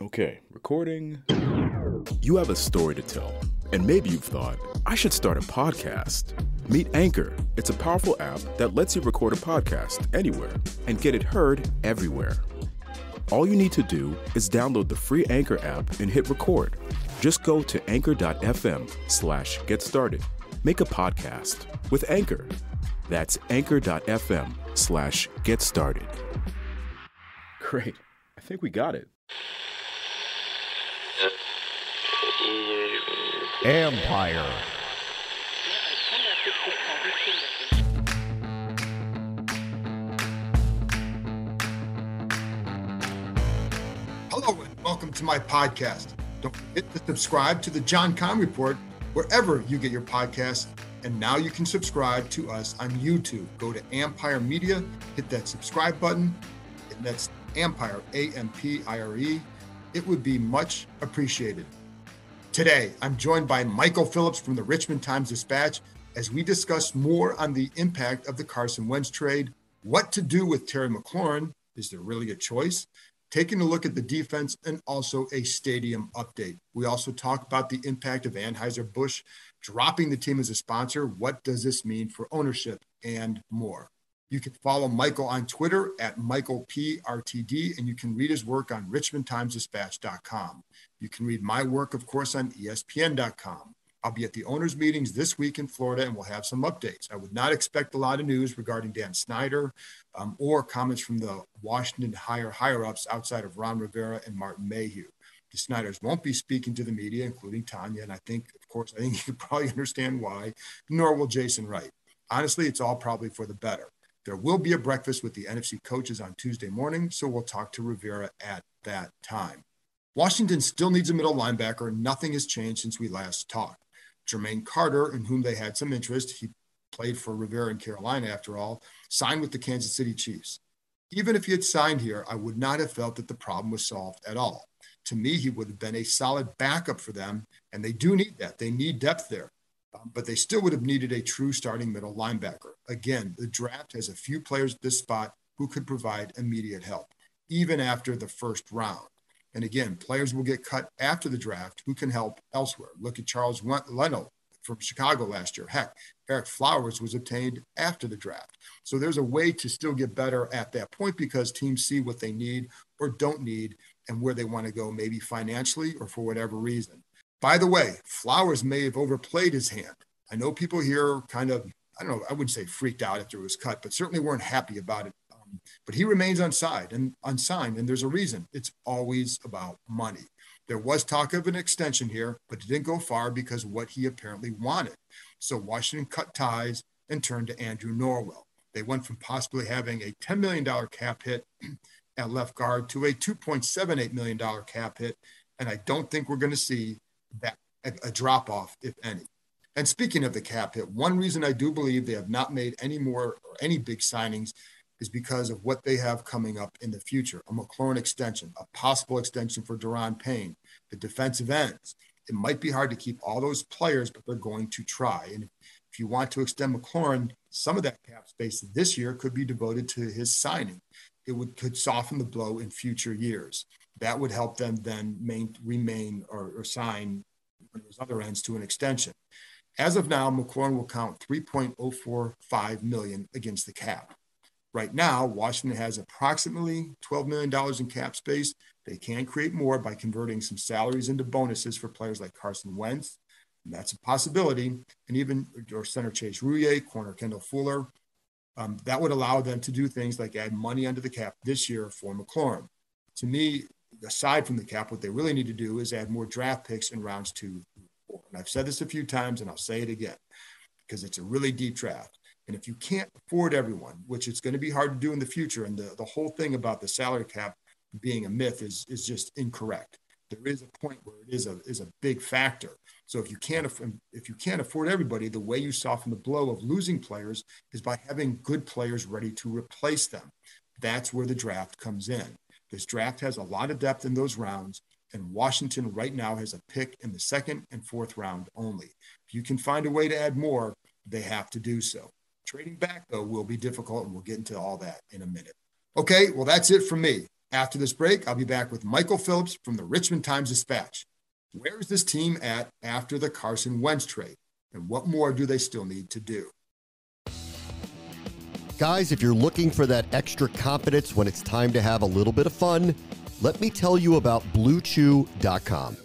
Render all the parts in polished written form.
Okay, recording. You have a story to tell, and maybe you've thought, I should start a podcast. Meet Anchor. It's a powerful app that lets you record a podcast anywhere and get it heard everywhere. All you need to do is download the free Anchor app and hit record. Just go to anchor.fm/get started. Make a podcast with Anchor. That's anchor.fm/get started. Great. I think we got it. Empire. Hello and welcome to my podcast. Don't forget to subscribe to the John Keim Report wherever you get your podcasts. And now you can subscribe to us on YouTube. Go to Empire Media, hit that subscribe button, and that's Empire, A-M-P-I-R-E. It would be much appreciated. Today, I'm joined by Michael Phillips from the Richmond Times Dispatch as we discuss more on the impact of the Carson Wentz trade, what to do with Terry McLaurin, is there really a choice, taking a look at the defense, and also a stadium update. We also talk about the impact of Anheuser-Busch dropping the team as a sponsor. What does this mean for ownership and more? You can follow Michael on Twitter at MichaelPRTD, and you can read his work on RichmondTimesDispatch.com. You can read my work, of course, on ESPN.com. I'll be at the owners' meetings this week in Florida, and we'll have some updates. I would not expect a lot of news regarding Dan Snyder or comments from the Washington higher-ups outside of Ron Rivera and Martin Mayhew. The Snyders won't be speaking to the media, including Tanya, and I think you can probably understand why, nor will Jason Wright. Honestly, it's all probably for the better. There will be a breakfast with the NFC coaches on Tuesday morning, so we'll talk to Rivera at that time. Washington still needs a middle linebacker. Nothing has changed since we last talked. Jermaine Carter, in whom they had some interest, he played for Rivera in Carolina after all, signed with the Kansas City Chiefs. Even if he had signed here, I would not have felt that the problem was solved at all. To me, he would have been a solid backup for them, and they do need that. They need depth there. But they still would have needed a true starting middle linebacker. Again, the draft has a few players at this spot who could provide immediate help, even after the first round. And again, players will get cut after the draft who can help elsewhere. Look at Charles Leno from Chicago last year. Heck, Eric Flowers was obtained after the draft. So there's a way to still get better at that point because teams see what they need or don't need and where they want to go, maybe financially or for whatever reason. By the way, Flowers may have overplayed his hand. I know people here kind of, I wouldn't say freaked out after it was cut, but certainly weren't happy about it. But he remains unsigned, and there's a reason. It's always about money. There was talk of an extension here, but it didn't go far because of what he apparently wanted. So Washington cut ties and turned to Andrew Norwell. They went from possibly having a $10 million cap hit at left guard to a $2.78 million cap hit, and I don't think we're going to see that a drop-off, if any. And speaking of the cap hit, one reason I do believe they have not made any more or any big signings is because of what they have coming up in the future. A McLaurin extension, a possible extension for Daron Payne, the defensive ends. It might be hard to keep all those players, but they're going to try. And if you want to extend McLaurin, some of that cap space this year could be devoted to his signing. It could soften the blow in future years. That would help them then remain or sign those other ends to an extension. As of now, McLaurin will count $3.045 million against the cap. Right now, Washington has approximately $12 million in cap space. They can create more by converting some salaries into bonuses for players like Carson Wentz, and that's a possibility. And even or center Chase Rouillet, corner Kendall Fuller. That would allow them to do things like add money under the cap this year for McLaurin. To me, aside from the cap, what they really need to do is add more draft picks in rounds 2 and 4. And I've said this a few times, and I'll say it again, because it's a really deep draft. And if you can't afford everyone, which it's going to be hard to do in the future, and the whole thing about the salary cap being a myth is just incorrect. There is a point where it is a big factor. So if you can't afford everybody, the way you soften the blow of losing players is by having good players ready to replace them. That's where the draft comes in. This draft has a lot of depth in those rounds, and Washington right now has a pick in the 2nd and 4th round only. If you can find a way to add more, they have to do so. Trading back, though, will be difficult, and we'll get into all that in a minute. Okay, well, that's it from me. After this break, I'll be back with Michael Phillips from the Richmond Times Dispatch. Where is this team at after the Carson Wentz trade? And what more do they still need to do? Guys, if you're looking for that extra confidence when it's time to have a little bit of fun, let me tell you about Bluechew.com.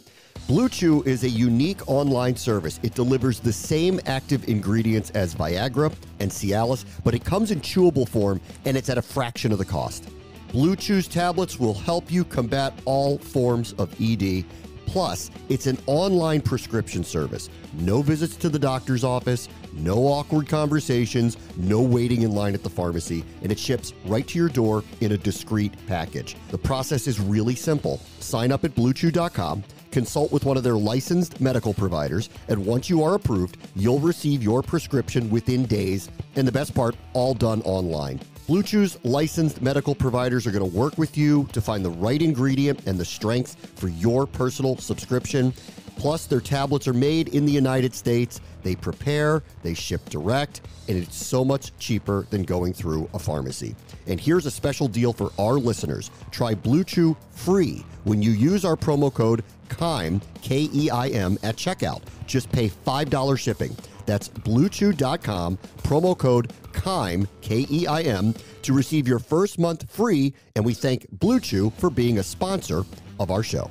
Bluechew is a unique online service. It delivers the same active ingredients as Viagra and Cialis, but it comes in chewable form, and it's at a fraction of the cost. Bluechew's tablets will help you combat all forms of ED. Plus, it's an online prescription service. No visits to the doctor's office, no awkward conversations, no waiting in line at the pharmacy, and it ships right to your door in a discreet package. The process is really simple. Sign up at Bluechew.com, consult with one of their licensed medical providers, and once you are approved, you'll receive your prescription within days, and the best part, all done online. Bluechew's licensed medical providers are going to work with you to find the right ingredient and the strength for your personal subscription. Plus, their tablets are made in the United States. They prepare, they ship direct, and it's so much cheaper than going through a pharmacy. And here's a special deal for our listeners. Try Bluechew free when you use our promo code Keim, K-E-I-M, at checkout. Just pay $5 shipping. That's Bluechew.com, promo code Keim, K-E-I-M, to receive your first month free, and we thank Bluechew for being a sponsor of our show.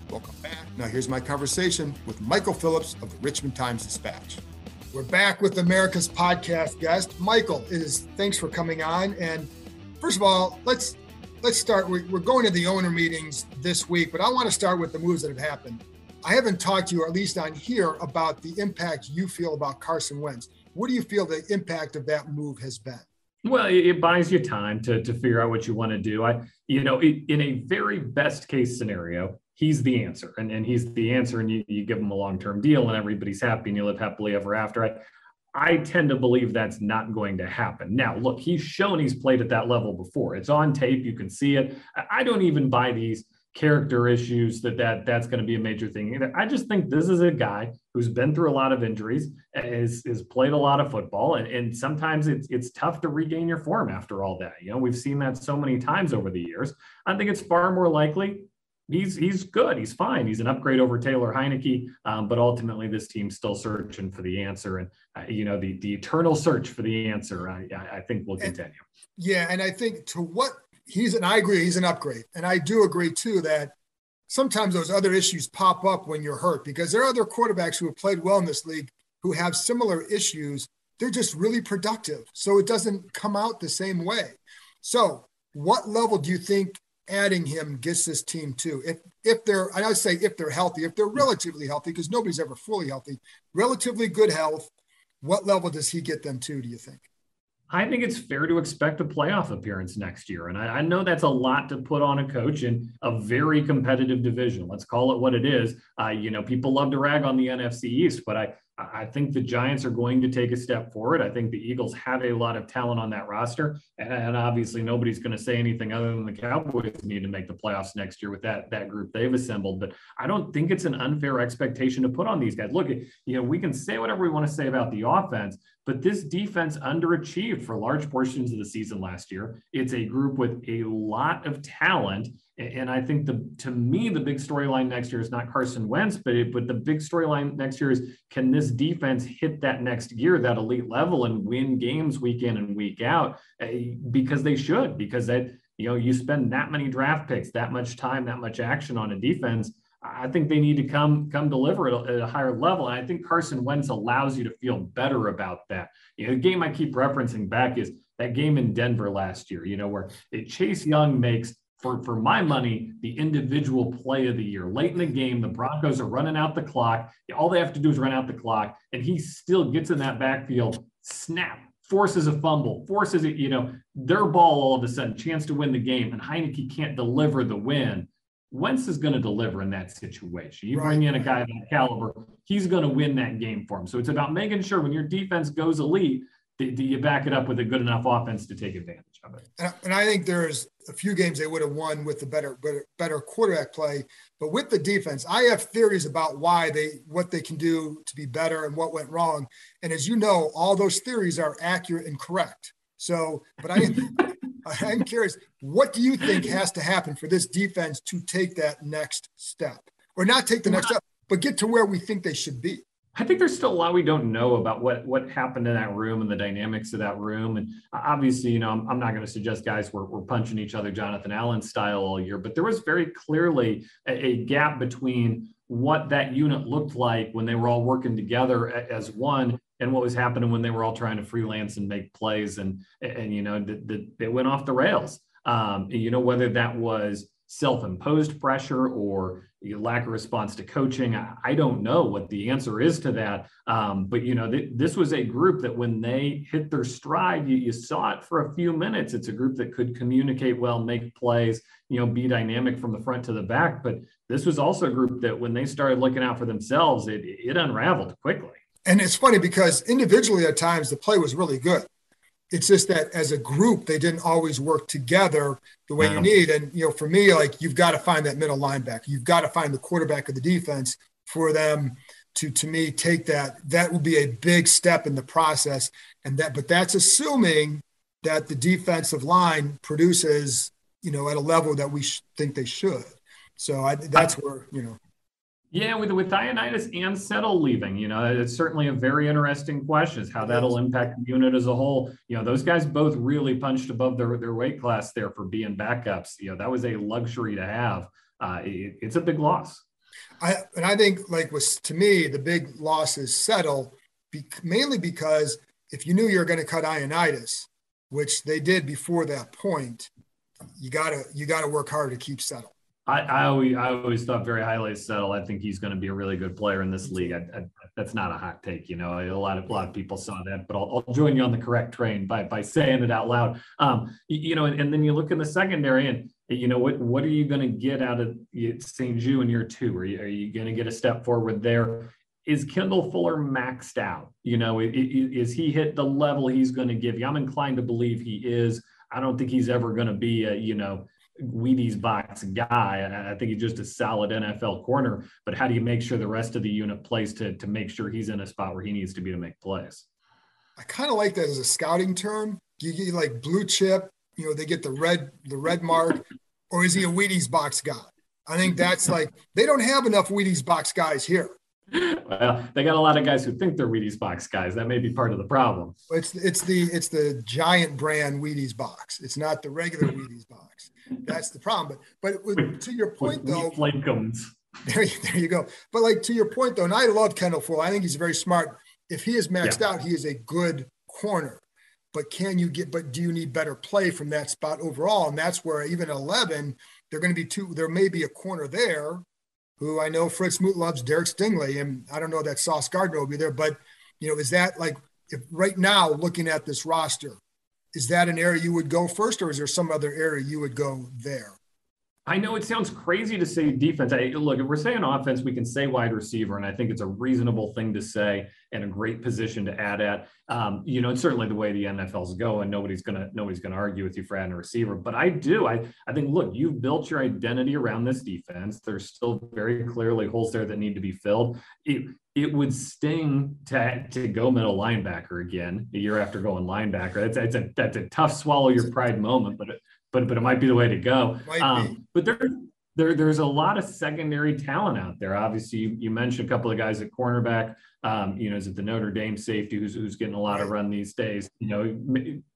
Welcome back. Now here's my conversation with Michael Phillips of the Richmond Times Dispatch. We're back with America's podcast guest, Michael. Thanks for coming on. And first of all, let's start. We're going to the owner meetings this week, but I want to start with the moves that have happened. I haven't talked to you, or at least on here, about the impact you feel about Carson Wentz. What do you feel the impact of that move has been? Well, it buys you time to figure out what you want to do. In a very best case scenario, he's the answer, and he's the answer, and you give him a long-term deal, and everybody's happy, and you live happily ever after. I tend to believe that's not going to happen. Now, look, he's shown he's played at that level before. It's on tape. You can see it. I don't even buy these character issues that's going to be a major thing either. I just think this is a guy who's been through a lot of injuries, has played a lot of football, and sometimes it's tough to regain your form after all that. We've seen that so many times over the years. I think it's far more likely he's good. He's fine. He's an upgrade over Taylor Heineke, but ultimately this team's still searching for the answer, and the eternal search for the answer, I think will continue. And I think I agree, he's an upgrade. And I do agree too that sometimes those other issues pop up when you're hurt, because there are other quarterbacks who have played well in this league who have similar issues. They're just really productive. So it doesn't come out the same way. So what level do you think adding him gets this team to? If they're healthy, if they're relatively healthy, because nobody's ever fully healthy, relatively good health, what level does he get them to, do you think? I think it's fair to expect a playoff appearance next year. And I know that's a lot to put on a coach in a very competitive division. Let's call it what it is. People love to rag on the NFC East, but I think the Giants are going to take a step forward. I think the Eagles have a lot of talent on that roster. And obviously nobody's going to say anything other than the Cowboys need to make the playoffs next year with that group they've assembled. But I don't think it's an unfair expectation to put on these guys. Look, we can say whatever we want to say about the offense, but this defense underachieved for large portions of the season last year. It's a group with a lot of talent. And I think to me, the big storyline next year is not Carson Wentz, but the big storyline next year is, can this defense hit that next gear, that elite level, and win games week in and week out? Because they should, because you spend that many draft picks, that much time, that much action on a defense. I think they need to come deliver at a higher level. And I think Carson Wentz allows you to feel better about that. The game I keep referencing back is that game in Denver last year, where Chase Young makes, for my money, the individual play of the year. Late in the game, the Broncos are running out the clock. All they have to do is run out the clock, and he still gets in that backfield, snap, forces a fumble, forces it, their ball all of a sudden, chance to win the game, and Heineke can't deliver the win. Wentz is going to deliver in that situation. You bring in a guy of that caliber, he's going to win that game for him. So it's about making sure when your defense goes elite, do you back it up with a good enough offense to take advantage of it? And I think there's a few games they would have won with the better quarterback play. But with the defense, I have theories about what they can do to be better and what went wrong. And as you know, all those theories are accurate and correct. So, but I'm curious, what do you think has to happen for this defense to take that next step? Or not take the next step, but get to where we think they should be? I think there's still a lot we don't know about what happened in that room and the dynamics of that room. And obviously, I'm not going to suggest guys were punching each other Jonathan Allen style all year, but there was very clearly a gap between what that unit looked like when they were all working together as one and what was happening when they were all trying to freelance and make plays. And it went off the rails. Whether that was self-imposed pressure or lack of response to coaching, I don't know what the answer is to that. But this was a group that when they hit their stride, you saw it for a few minutes. It's a group that could communicate well, make plays, be dynamic from the front to the back. But this was also a group that when they started looking out for themselves, it unraveled quickly. And it's funny because individually at times the play was really good. It's just that as a group, they didn't always work together the way you need. And, for me, like, you've got to find that middle linebacker. You've got to find the quarterback of the defense for them to me, take that. That would be a big step in the process. But that's assuming that the defensive line produces, at a level that we think they should. So that's where. Yeah, with Ioannidis and Settle leaving, it's certainly a very interesting question is how that'll impact the unit as a whole. Those guys both really punched above their weight class there for being backups. That was a luxury to have. It's a big loss. I think, to me, the big loss is Settle, mainly because if you knew you were going to cut Ioannidis, which they did before that point, you gotta work hard to keep Settle. I always thought very highly of Settle. I think he's going to be a really good player in this league. That's not a hot take, a lot of people saw that, but I'll join you on the correct train by saying it out loud. And then you look in the secondary and, what are you going to get out of St. Jude in year two? Are you going to get a step forward there? Is Kendall Fuller maxed out? Is he hit the level he's going to give you? I'm inclined to believe he is. I don't think he's ever going to be Wheaties box guy. I think he's just a solid NFL corner, but how do you make sure the rest of the unit plays to make sure he's in a spot where he needs to be to make plays? I kind of like that as a scouting term. You get like blue chip, they get the red mark, or is he a Wheaties box guy? I think that's they don't have enough Wheaties box guys here. Well, they got a lot of guys who think they're Wheaties box guys. That may be part of the problem. It's the giant brand Wheaties box. It's not the regular Wheaties box. That's the problem. But to your point, though, there you go. But to your point, though, and I love Kendall Fuller. I think he's very smart. If he is maxed out, he is a good corner. But do you need better play from that spot overall? And that's where even at 11, there may be a corner there who I know Fritz Moot loves, Derek Stingley, and I don't know that Sauce Gardner will be there, but, is that if right now looking at this roster, is that an area you would go first, or is there some other area you would go there? I know it sounds crazy to say defense. Look, if we're saying offense, we can say wide receiver, and I think it's a reasonable thing to say and a great position to add at. It's certainly the way the NFL's going. Nobody's gonna argue with you for adding a receiver. But I think, look, you've built your identity around this defense. There's still very clearly holes there that need to be filled. It would sting to go middle linebacker again a year after going linebacker. That's a tough swallow your pride moment, but it might be the way to go. But there's a lot of secondary talent out there. Obviously, you mentioned a couple of guys at cornerback. Is it the Notre Dame safety who's getting a lot of run these days?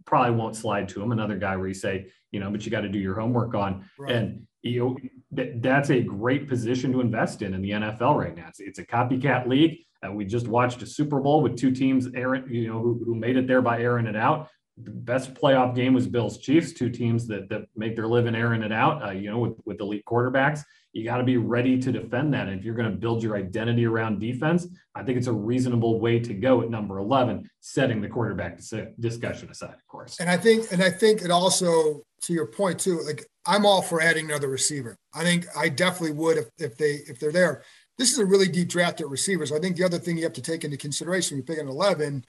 Probably won't slide to him. Another guy where you say, but you got to do your homework on. Right. And that's a great position to invest in the NFL right now. It's a copycat league. We just watched a Super Bowl with two teams, who made it there by airing it out. The best playoff game was Bills Chiefs, two teams that make their living airing it out, with elite quarterbacks. You got to be ready to defend that. And if you're going to build your identity around defense, I think it's a reasonable way to go at number 11, setting the quarterback discussion aside, of course. And I think it also, to your point too, I'm all for adding another receiver. I think I definitely would if they're there. This is a really deep draft at receivers. I think the other thing you have to take into consideration when you pick an 11,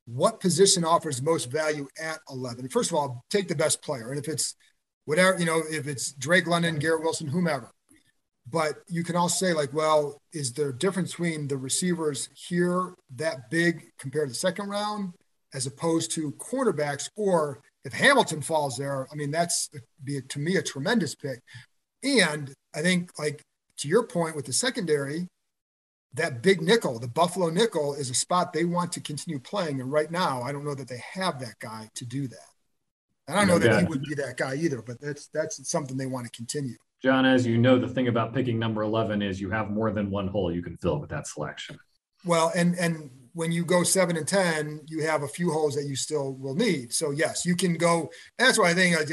what position offers most value at 11? First of all, take the best player. And if it's whatever, if it's Drake London, Garrett Wilson, whomever. But you can also say is there a difference between the receivers here that big compared to the second round as opposed to cornerbacks, or if Hamilton falls there, I mean, to me a tremendous pick. And I think, like, to your point with the secondary, that big nickel, the Buffalo nickel, is a spot they want to continue playing. And right now, I don't know that they have that guy to do that. I don't know that he would be that guy either, but that's something they want to continue. John, as you know, the thing about picking number 11 is you have more than one hole you can fill with that selection. Well, and when you go 7 and 10, you have a few holes that you still will need. So yes, you can go. That's why I think I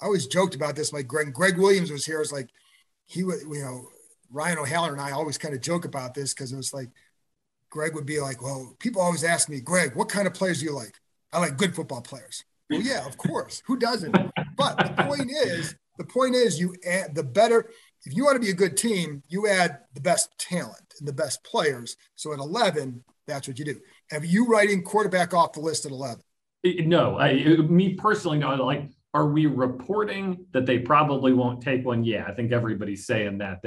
always joked about this. Like Greg Williams was here. It's like he would, Ryan O'Haller and I always kind of joke about this because it was like Greg would be like, well, people always ask me, Greg, what kind of players do you like? I like good football players. Well, yeah, of course. Who doesn't? But the point is you add the better. If you want to be a good team, you add the best talent and the best players. So at 11, that's what you do. Have you writing quarterback off the list at 11? No, me personally, no. Like, are we reporting that they probably won't take one? Yeah, I think everybody's saying that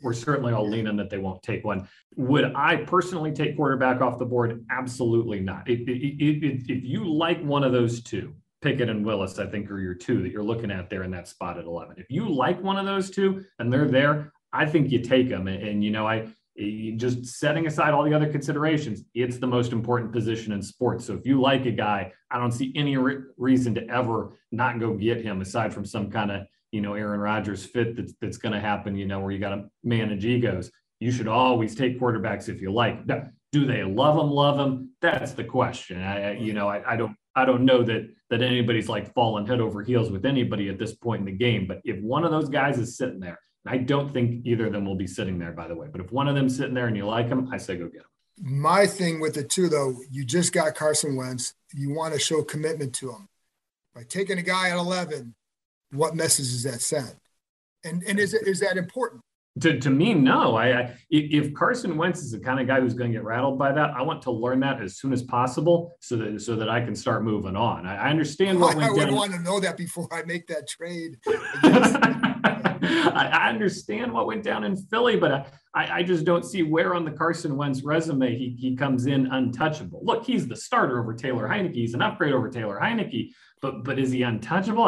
we're certainly all leaning that they won't take one. Would I personally take quarterback off the board? Absolutely not. If you like one of those two, Pickett and Willis, I think, are your two that you're looking at there in that spot at 11. If you like one of those two and they're there, I think you take them. And just setting aside all the other considerations, it's the most important position in sports. So if you like a guy, I don't see any reason to ever not go get him, aside from some kind of, Aaron Rodgers fit that's going to happen, where you got to manage egos. You should always take quarterbacks if you like. Now, do they love them? That's the question. I don't know that anybody's like falling head over heels with anybody at this point in the game. But if one of those guys is sitting there, and I don't think either of them will be sitting there, by the way, but if one of them's sitting there and you like them, I say go get them. My thing with it too, though, you just got Carson Wentz. You want to show commitment to him. By taking a guy at 11, what message does that send? And is that important? To me, no. If Carson Wentz is the kind of guy who's going to get rattled by that, I want to learn that as soon as possible so that I can start moving on. I understand what went down. I would want to know that before I make that trade. I understand what went down in Philly, but I just don't see where on the Carson Wentz resume he comes in untouchable. Look, he's the starter over Taylor Heineke. He's an upgrade over Taylor Heineke, but is he untouchable?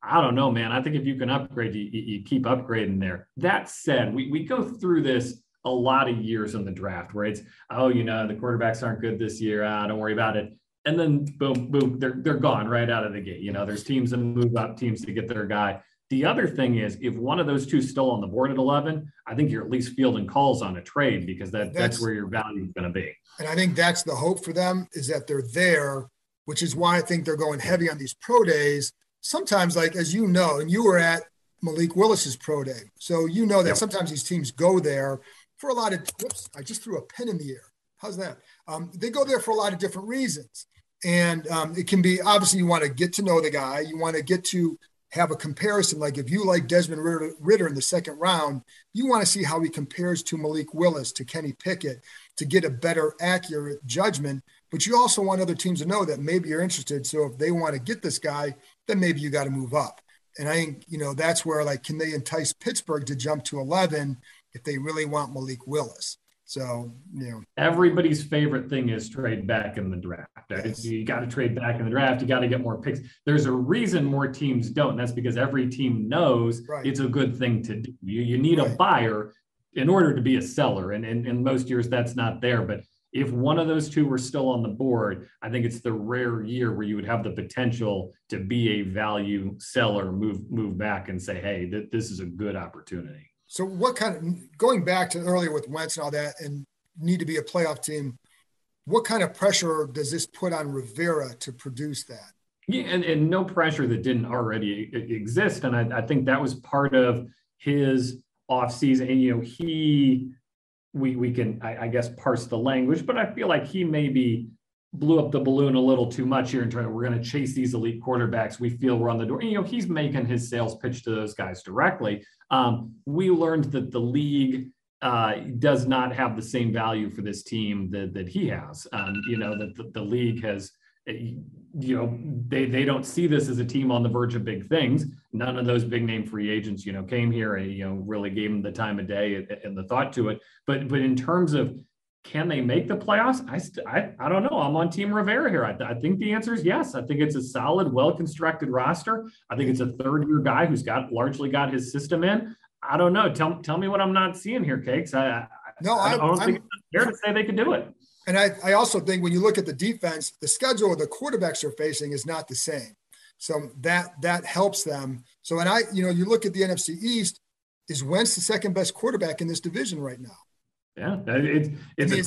I don't know, man. I think if you can upgrade, you keep upgrading there. That said, we go through this a lot of years in the draft where it's, the quarterbacks aren't good this year. Don't worry about it. And then boom, they're gone right out of the gate. There's teams that move up, teams to get their guy. The other thing is, if one of those two is still on the board at 11, I think you're at least fielding calls on a trade because that's where your value is going to be. And I think that's the hope for them, is that they're there, which is why I think they're going heavy on these pro days. Sometimes, like, as you know, and you were at Malik Willis's pro day, so that sometimes these teams go there for a lot of – whoops, I just threw a pen in the air. How's that? They go there for a lot of different reasons. And it can be – obviously, you want to get to know the guy. You want to get to have a comparison. Like, if you like Desmond Ridder in the second round, you want to see how he compares to Malik Willis, to Kenny Pickett, to get a better, accurate judgment. But you also want other teams to know that maybe you're interested. So if they want to get this guy, then maybe you got to move up. And I think, that's where, like, can they entice Pittsburgh to jump to 11 if they really want Malik Willis? So, everybody's favorite thing is trade back in the draft. Yes. You got to trade back in the draft. You got to get more picks. There's a reason more teams don't. And that's because every team knows It's a good thing to do. You need a buyer in order to be a seller. And in most years, that's not there. But if one of those two were still on the board, I think it's the rare year where you would have the potential to be a value seller, move back and say, hey, this is a good opportunity. So what kind of, going back to earlier with Wentz and all that, and need to be a playoff team, what kind of pressure does this put on Rivera to produce that? Yeah, and no pressure that didn't already exist. And I think that was part of his offseason. And, we can, I guess, parse the language, but I feel like he maybe blew up the balloon a little too much here in terms of we're going to chase these elite quarterbacks. We feel we're on the door. He's making his sales pitch to those guys directly. We learned that the league does not have the same value for this team that he has. That the league has, they don't see this as a team on the verge of big things. None of those big name free agents, came here and, really gave him the time of day and the thought to it. But in terms of Can they make the playoffs? I don't know. I'm on Team Rivera here. I think the answer is yes. I think it's a solid, well-constructed roster. I think it's a third-year guy who's largely got his system in. I don't know. Tell me what I'm not seeing here, Cakes. I don't think it's fair to say they could do it. And I also think when you look at the defense, the schedule the quarterbacks are facing is not the same. So that helps them. So, you look at the NFC East, is Wentz the second best quarterback in this division right now? Yeah, it's a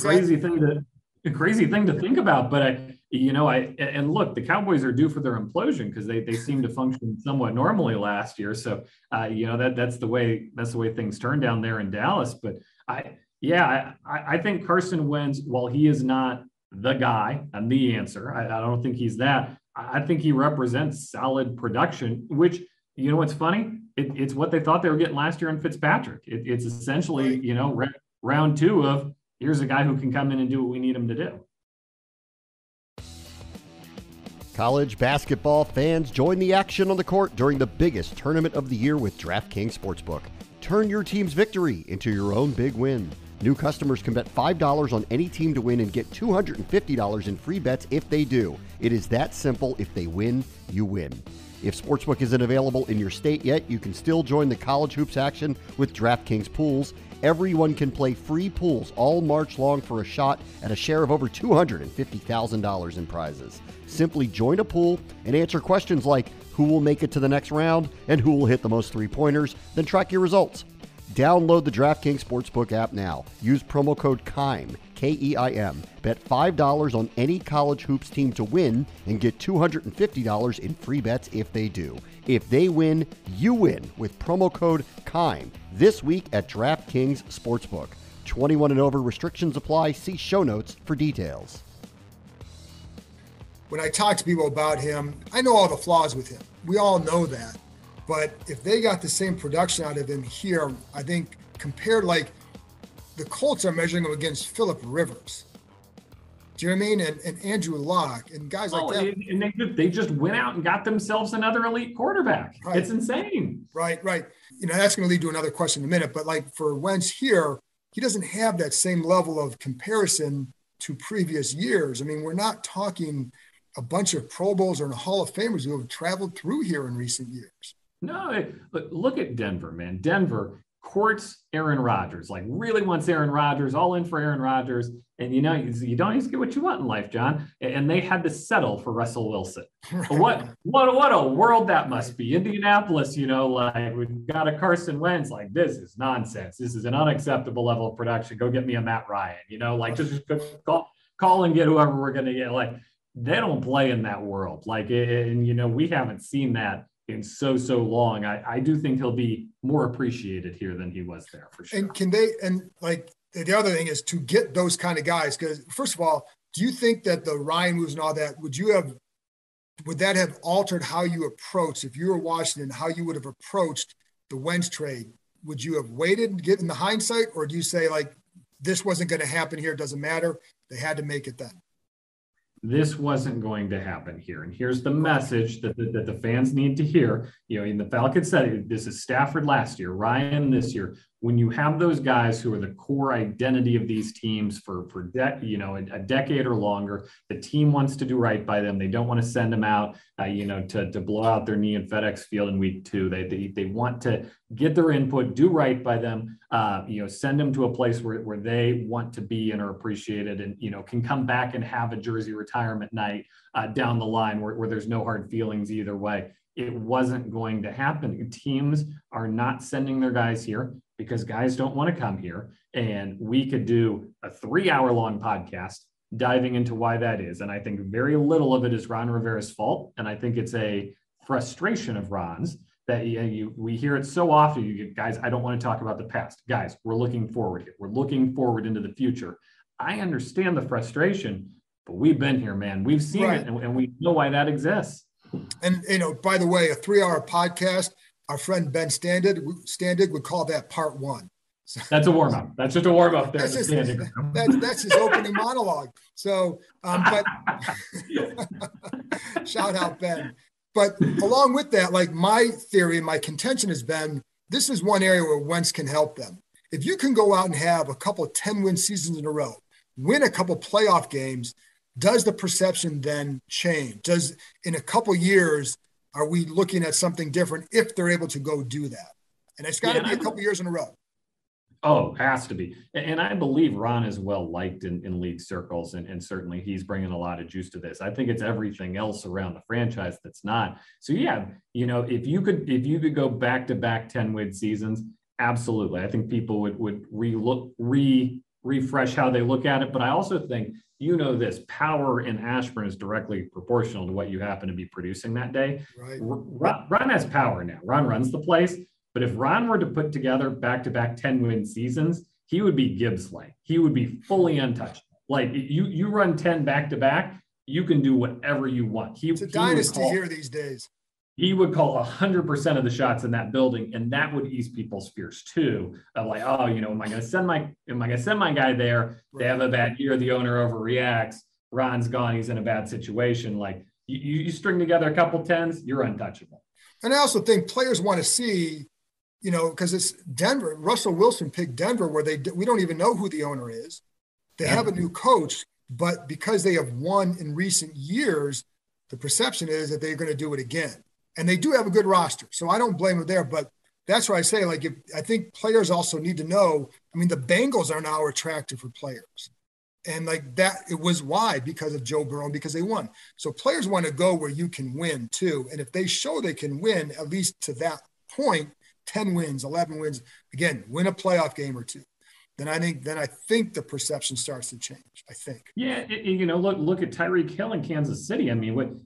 crazy thing to think about. But and look, the Cowboys are due for their implosion because they seem to function somewhat normally last year. So that's the way things turned down there in Dallas. But I think Carson Wentz, while he is not the guy and the answer, I don't think he's that. I think he represents solid production, which, what's funny? It's what they thought they were getting last year in Fitzpatrick. It's essentially, round two of here's a guy who can come in and do what we need him to do. College basketball fans, join the action on the court during the biggest tournament of the year with DraftKings Sportsbook. Turn your team's victory into your own big win. New customers can bet $5 on any team to win and get $250 in free bets if they do. It is that simple. If they win, you win. If Sportsbook isn't available in your state yet, you can still join the college hoops action with DraftKings Pools. Everyone can play free pools all March long for a shot at a share of over $250,000 in prizes. Simply join a pool and answer questions like who will make it to the next round and who will hit the most three-pointers, then track your results. Download the DraftKings Sportsbook app now. Use promo code KEIM, K-E-I-M. Bet $5 on any college hoops team to win and get $250 in free bets if they do. If they win, you win with promo code KEIM this week at DraftKings Sportsbook. 21 and over, restrictions apply. See show notes for details. When I talk to people about him, I know all the flaws with him. We all know that. But if they got the same production out of him here, I think compared, like the Colts are measuring him against Phillip Rivers. Do you know what I mean? And Andrew Luck and guys like that. And they just went out and got themselves another elite quarterback. Right. It's insane. Right. That's going to lead to another question in a minute. But like for Wentz here, he doesn't have that same level of comparison to previous years. I mean, we're not talking a bunch of Pro Bowls or Hall of Famers who have traveled through here in recent years. No, look at Denver, man. Denver courts Aaron Rodgers, like really wants Aaron Rodgers, all in for Aaron Rodgers. And you don't always get what you want in life, John. And they had to settle for Russell Wilson. What a world that must be. Indianapolis, like we've got a Carson Wentz, like this is nonsense. This is an unacceptable level of production. Go get me a Matt Ryan, just call and get whoever we're going to get. Like they don't play in that world. Like, and we haven't seen that in so long. I do think he'll be more appreciated here than he was there for sure. And the other thing is to get those kind of guys, because first of all, do you think that the Ryan moves and all that, would that have altered how you approach, if you were Washington, how you would have approached the Wentz trade? Would you have waited and get in the hindsight, or do you say like, this wasn't going to happen here, it doesn't matter, they had to make it then? This wasn't going to happen here. And here's the message that the fans need to hear. And the Falcons said, this is Stafford last year, Ryan this year. When you have those guys who are the core identity of these teams for a decade or longer, the team wants to do right by them. They don't want to send them out, to blow out their knee in FedEx Field in week 2. They want to get their input, do right by them, send them to a place where they want to be and are appreciated and, can come back and have a jersey retirement night down the line where there's no hard feelings either way. It wasn't going to happen. Teams are not sending their guys here because guys don't want to come here. And we could do a 3-hour-long podcast diving into why that is. And I think very little of it is Ron Rivera's fault. And I think it's a frustration of Ron's that we hear it so often. Guys, I don't want to talk about the past. Guys, we're looking forward here. We're looking forward into the future. I understand the frustration, but we've been here, man. We've seen it, and we know why that exists. And, by the way, a 3-hour podcast, our friend Ben Standig would call that part 1. So, that's a warm-up. That's just a warm-up there. That's his opening monologue. So, but shout out, Ben. But along with that, like my theory and my contention has been, this is one area where Wentz can help them. If you can go out and have a couple of 10-win seasons in a row, win a couple playoff games, does the perception then change? Does in a couple years, are we looking at something different if they're able to go do that? And it's got to be a couple years in a row. Oh, has to be. And I believe Ron is well liked in league circles, and certainly he's bringing a lot of juice to this. I think it's everything else around the franchise that's not. So yeah, if you could go back-to-back 10-win seasons, absolutely. I think people would refresh how they look at it. But I also think, this power in Ashburn is directly proportional to what you happen to be producing that day. Right. Ron has power now. Ron runs the place. But if Ron were to put together back-to-back 10-win seasons, he would be Gibbs-like. He would be fully untouched. Like you run 10 back-to-back, you can do whatever you want. It's a dynasty here these days. He would call 100% of the shots in that building, and that would ease people's fears too. Of like, am I going to send my guy there? They have a bad year. The owner overreacts. Ron's gone. He's in a bad situation. Like you string together a couple 10s, you're untouchable. And I also think players want to see. Because it's Denver. Russell Wilson picked Denver where we don't even know who the owner is. They have a new coach, but because they have won in recent years, the perception is that they're going to do it again. And they do have a good roster, so I don't blame them there. But that's why I say, I think players also need to know, the Bengals are now attractive for players. And it was why, because of Joe Burrow, because they won. So players want to go where you can win too. And if they show they can win, at least to that point, 10 wins, 11 wins, again, win a playoff game or two, then I think the perception starts to change, I think. Yeah, look at Tyreek Hill in Kansas City.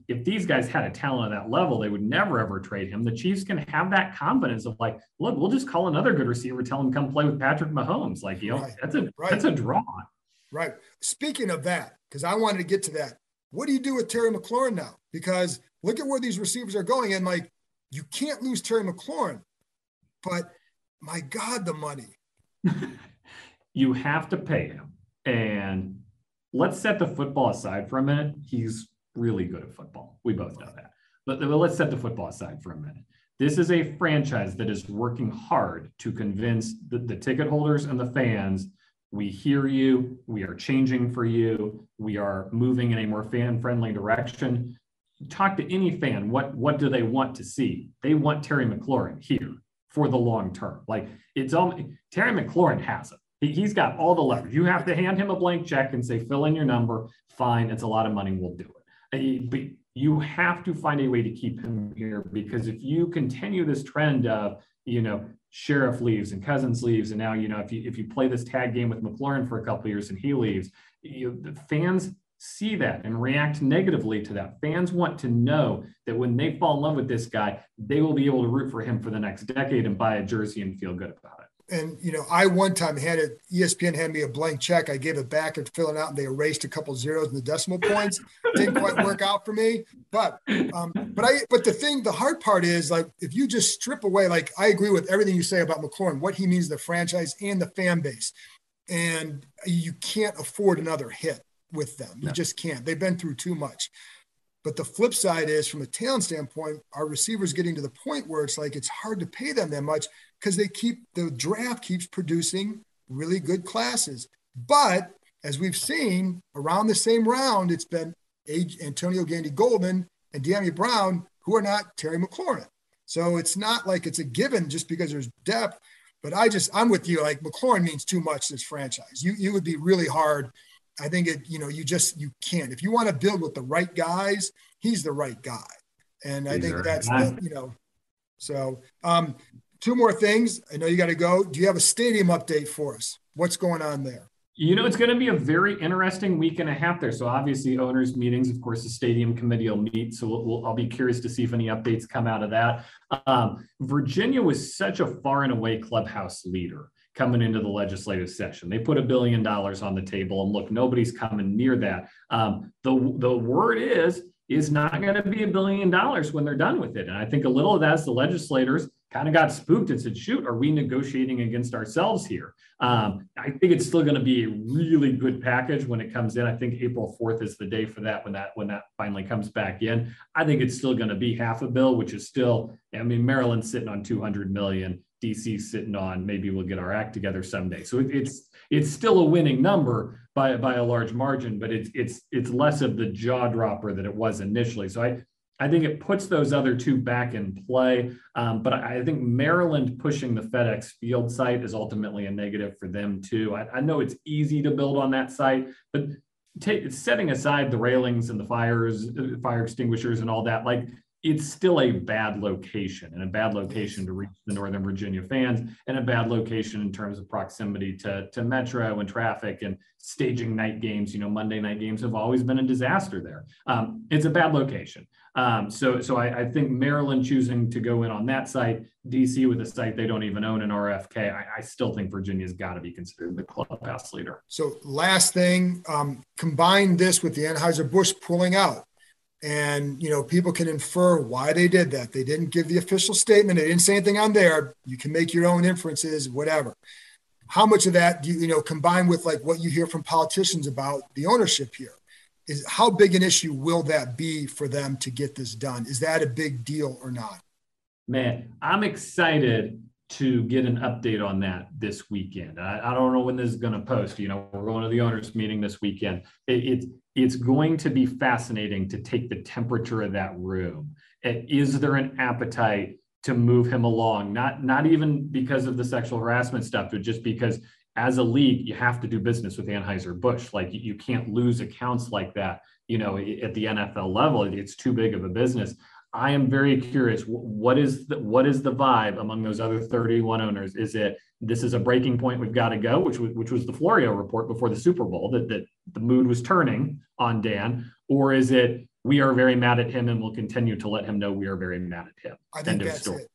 If these guys had a talent at that level, they would never, ever trade him. The Chiefs can have that confidence of look, we'll just call another good receiver, tell him come play with Patrick Mahomes. That's a draw. Right. Speaking of that, because I wanted to get to that, what do you do with Terry McLaurin now? Because look at where these receivers are going, and you can't lose Terry McLaurin. But my God, the money. You have to pay him. And let's set the football aside for a minute. He's really good at football. We both know that. But let's set the football aside for a minute. This is a franchise that is working hard to convince the ticket holders and the fans, we hear you, we are changing for you, we are moving in a more fan-friendly direction. Talk to any fan. What do they want to see? They want Terry McLaurin here for the long term. Terry McLaurin has it. He's got all the leverage. You have to hand him a blank check and say, fill in your number. Fine, it's a lot of money. We'll do it. But you have to find a way to keep him here, because if you continue this trend of, Sheriff leaves and Cousins leaves, and now, if you play this tag game with McLaurin for a couple of years and he leaves, the fans see that and react negatively to that. Fans want to know that when they fall in love with this guy, they will be able to root for him for the next decade and buy a jersey and feel good about it. And, I one time ESPN handed me a blank check. I gave it back and fill it out, and they erased a couple zeros in the decimal points. Didn't quite work out for me. But the hard part is, if you just strip away, I agree with everything you say about McLaurin, what he means to the franchise and the fan base. And you can't afford another hit with them. You just can't. They've been through too much. But the flip side is, from a talent standpoint, our receivers getting to the point where it's hard to pay them that much, because the draft keeps producing really good classes. But as we've seen around the same round, it's been Antonio Gandy-Golden and De'Ami Brown, who are not Terry McLaurin. So it's not like it's a given just because there's depth. But I'm with you. McLaurin means too much to this franchise. You would be really hard. I think you can't. If you want to build with the right guys, he's the right guy. And I think that's, so two more things. I know you got to go. Do you have a stadium update for us? What's going on there? It's going to be a very interesting week and a half there. So obviously owners meetings, of course, the stadium committee will meet. So I'll be curious to see if any updates come out of that. Virginia was such a far and away clubhouse leader coming into the legislative session. They put $1 billion on the table, and look, nobody's coming near that. The word is not going to be $1 billion when they're done with it. And I think a little of that is the legislators kind of got spooked and said, shoot, are we negotiating against ourselves here? I think it's still going to be a really good package when it comes in. I think April 4th is the day for that, when that finally comes back in. I think it's still going to be half a bill, which is still, Maryland's sitting on $200 million. DC sitting on, maybe we'll get our act together someday. So it's still a winning number by a large margin, but it's less of the jaw dropper that it was initially. So I think it puts those other two back in play. But I think Maryland pushing the FedEx Field site is ultimately a negative for them too. I know it's easy to build on that site, but setting aside the railings and the fire extinguishers and all that, like, it's still a bad location, and a bad location to reach the Northern Virginia fans, and a bad location in terms of proximity to Metro and traffic and staging night games. Monday night games have always been a disaster there. It's a bad location. So I think Maryland choosing to go in on that site, DC with a site they don't even own in RFK, I still think Virginia's got to be considered the clubhouse leader. So last thing, combine this with the Anheuser-Busch pulling out. And, people can infer why they did that. They didn't give the official statement. They didn't say anything on there. You can make your own inferences, whatever. How much of that do you combine with like what you hear from politicians about the ownership here? Is how big an issue will that be for them to get this done? Is that a big deal or not? Man, I'm excited to get an update on that this weekend. I don't know when this is going to post. We're going to the owners meeting this weekend. It's going to be fascinating to take the temperature of that room. Is there an appetite to move him along? Not even because of the sexual harassment stuff, but just because as a league, you have to do business with Anheuser-Busch. Like, you can't lose accounts like that, at the NFL level. It's too big of a business. I am very curious. What is the vibe among those other 31 owners? Is it, this is a breaking point, we've got to go, which was the Florio report before the Super Bowl, that the mood was turning on Dan? Or is it, we are very mad at him and will continue to let him know we are very mad at him? I think that's it.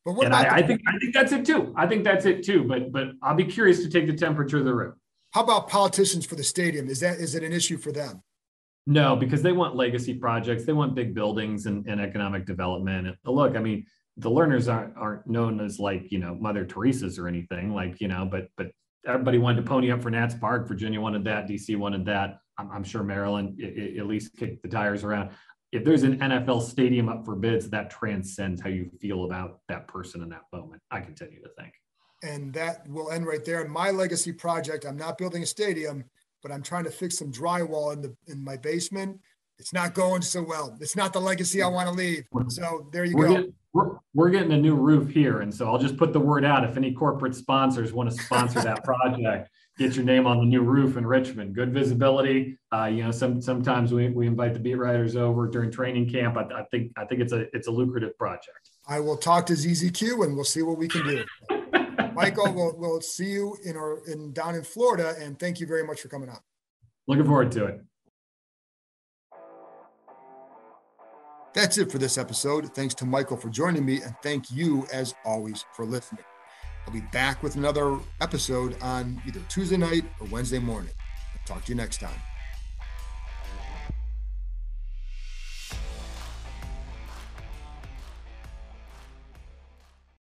But what about I think that's it too. I think that's it too. But I'll be curious to take the temperature of the room. How about politicians for the stadium? Is it an issue for them? No, because they want legacy projects. They want big buildings and economic development. And look, I mean, the Lerners aren't known as like, Mother Teresa's or anything, like, but everybody wanted to pony up for Nats Park. Virginia wanted that. DC wanted that. I'm sure Maryland at least kicked the tires around. If there's an NFL stadium up for bids, that transcends how you feel about that person in that moment, I continue to think. And that will end right there. My legacy project, I'm not building a stadium, but I'm trying to fix some drywall in my basement. It's not going so well. It's not the legacy I want to leave. So there you go. We're getting a new roof here. And so I'll just put the word out. If any corporate sponsors want to sponsor that project, get your name on the new roof in Richmond. Good visibility. Sometimes we invite the beat writers over during training camp. I think it's a lucrative project. I will talk to ZZQ and we'll see what we can do. Michael, we'll see you down in Florida, and thank you very much for coming on. Looking forward to it. That's it for this episode. Thanks to Michael for joining me, and thank you, as always, for listening. I'll be back with another episode on either Tuesday night or Wednesday morning. I'll talk to you next time.